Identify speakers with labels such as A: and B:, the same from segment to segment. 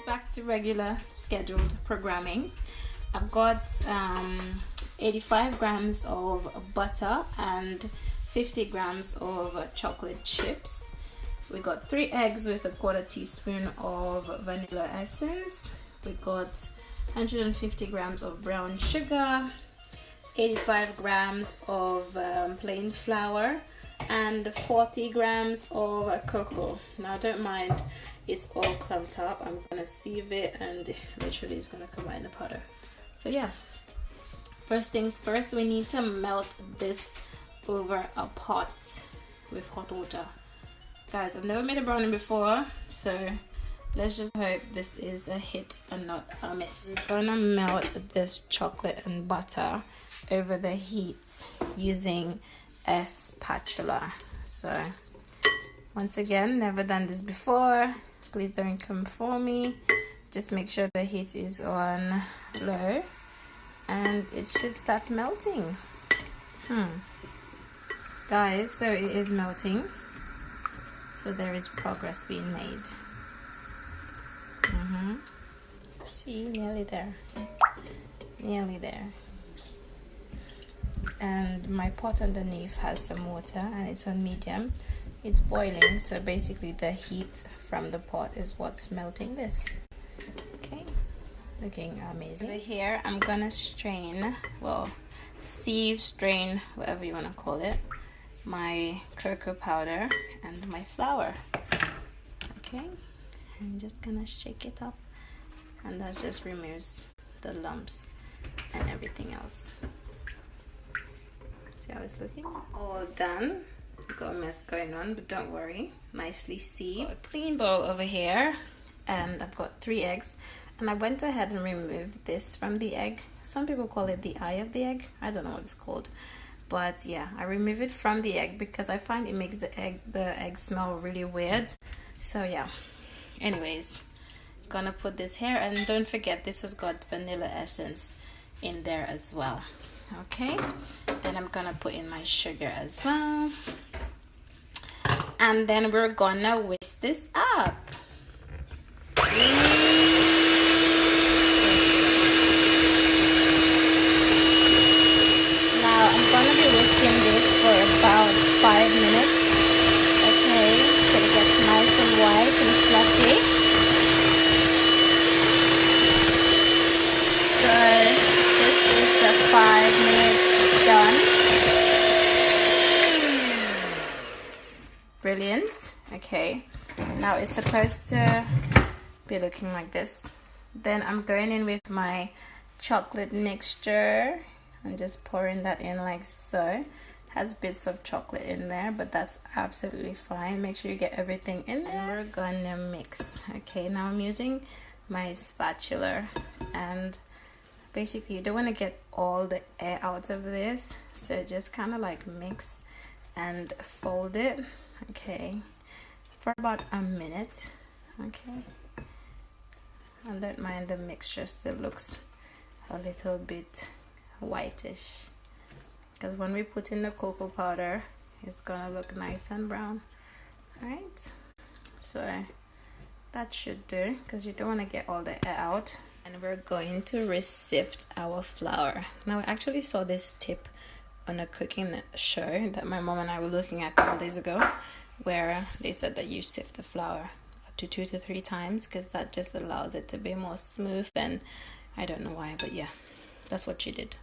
A: back to regular scheduled programming. I've got 85 grams of butter and 50 grams of chocolate chips. We got 3 eggs with a 1/4 teaspoon of vanilla essence. We got 150 grams of brown sugar, 85 grams of plain flour, and 40 grams of cocoa. Now don't mind it's all clumped up. I'm gonna sieve it and literally it's gonna come out in the powder. So yeah, first things first, we need to melt this over a pot with hot water. Guys, I've never made a brownie before, so let's just hope this is a hit and not a miss. We're gonna melt this chocolate and butter over the heat using a spatula. So once again, never done this before, please don't come for me. Just make sure the heat is on low and it should start melting. Guys, so it is melting, so there is progress being made. See, nearly there, nearly there. And my pot underneath has some water and it's on medium. It's boiling, so basically the heat from the pot is what's melting this. Okay, looking amazing. Over here I'm gonna strain, well, sieve, strain, whatever you want to call it, my cocoa powder and my flour. Okay, I'm just gonna shake it up, and that just removes the lumps and everything else. See how it's looking? All done. Got a mess going on, but don't worry, nicely sieved. Got a clean bowl over here, and I've got 3 eggs, and I went ahead and removed this from the egg. Some people call it the eye of the egg. I don't know what it's called, but yeah, I remove it from the egg because I find it makes the egg smell really weird. So yeah, anyways, gonna put this here, and don't forget this has got vanilla essence in there as well. Okay, then I'm gonna put in my sugar as well, and then we're gonna whisk this up. Now I'm gonna be whisking this for about 5 minutes. Okay, so it gets nice and white and fluffy. So this is the 5 minutes done. Brilliant. Okay, now it's supposed to be looking like this. Then I'm going in with my chocolate mixture and just pouring that in like so. Has bits of chocolate in there, but that's absolutely fine. Make sure you get everything in there. And we're gonna mix. Okay, now I'm using my spatula, and basically you don't want to get all the air out of this, so just kind of like mix and fold it, okay, for about a minute. Okay, and don't mind the mixture still looks a little bit whitish, because when we put in the cocoa powder it's gonna look nice and brown. All right, so that should do, because you don't want to get all the air out. And we're going to re-sift our flour. Now I actually saw this tip on a cooking show that my mom and I were looking at a couple days ago, where they said that you sift the flour up to 2 to 3 times, because that just allows it to be more smooth, and I don't know why, but yeah, that's what she did.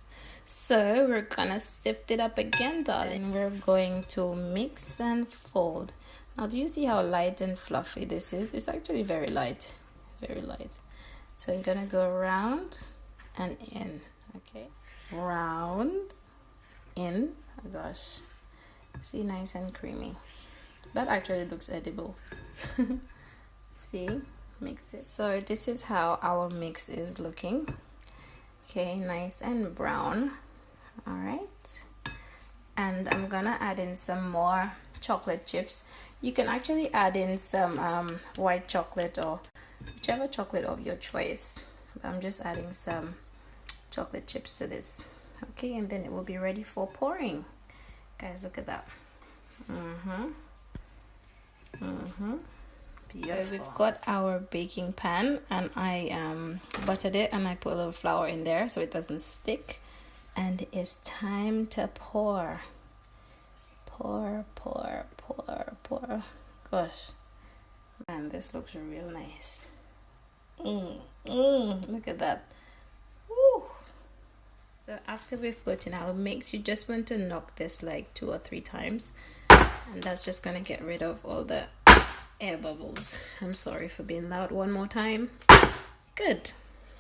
A: So we're gonna sift it up again, darling. We're going to mix and fold. Now do you see how light and fluffy this is? It's actually very light, very light. So I'm gonna go around and in. Okay, round, in. Oh gosh, see, nice and creamy. That actually looks edible. See, mix it. So this is how our mix is looking. Okay, nice and brown. All right, and I'm gonna add in some more chocolate chips. You can actually add in some white chocolate or whichever chocolate of your choice. I'm just adding some chocolate chips to this. Okay, and then it will be ready for pouring. Guys, look at that. Beautiful. So we've got our baking pan, and I buttered it, and I put a little flour in there so it doesn't stick. And it's time to pour. Pour, pour, pour, pour. Gosh, man, this looks real nice. Look at that. Woo. So after we've put in our mix, you just want to knock this like 2 or 3 times, and that's just gonna get rid of all the air bubbles. I'm sorry for being loud. One more time. Good.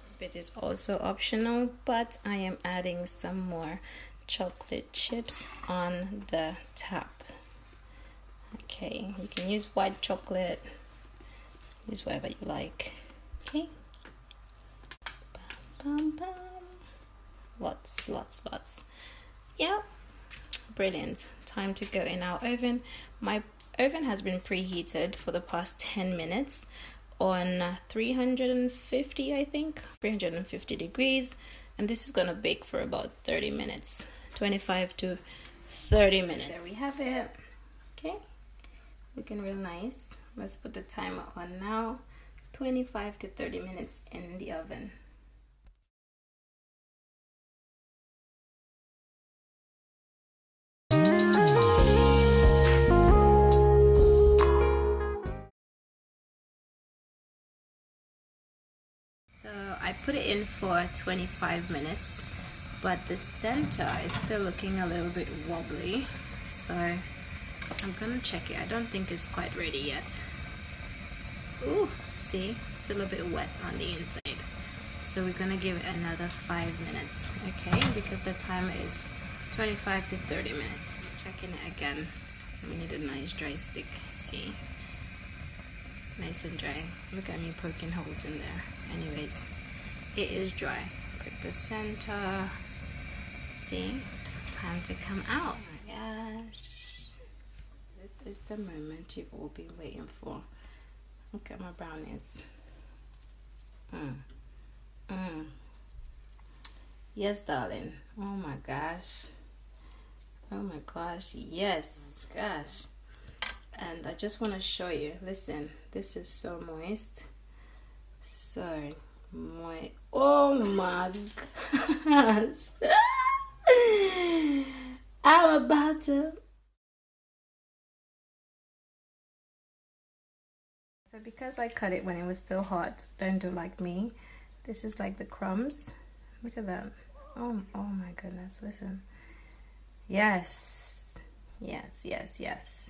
A: This bit is also optional, but I am adding some more chocolate chips on the top. Okay, you can use white chocolate, use whatever you like. Okay, bam, bam, bam. Lots. Yeah, brilliant. Time to go in our oven. My oven has been preheated for the past 10 minutes on 350, I think, 350 degrees, and this is gonna bake for about 30 minutes, 25 to 30 minutes. There we have it. Okay, looking real nice. Let's put the timer on now. 25 to 30 minutes in the oven. So I put it in for 25 minutes, but the center is still looking a little bit wobbly, so I'm gonna check it. I don't think it's quite ready yet. Ooh, see, still a bit wet on the inside. So we're gonna give it another 5 minutes, okay? Because the timer is 25 to 30 minutes. Checking it again. We need a nice dry stick, see? Nice and dry. Look at me poking holes in there. Anyways, it is dry. Pick the center. See? Time to come out. Oh my gosh. This is the moment you've all been waiting for. Look at my brownies. Yes, darling. Oh my gosh. Oh my gosh. Yes. Gosh. And I just want to show you. Listen, this is so moist. So moist. Oh my gosh. I'm about to. So because I cut it when it was still hot, don't do like me. This is like the crumbs. Look at that. Oh my goodness. Listen. Yes. Yes.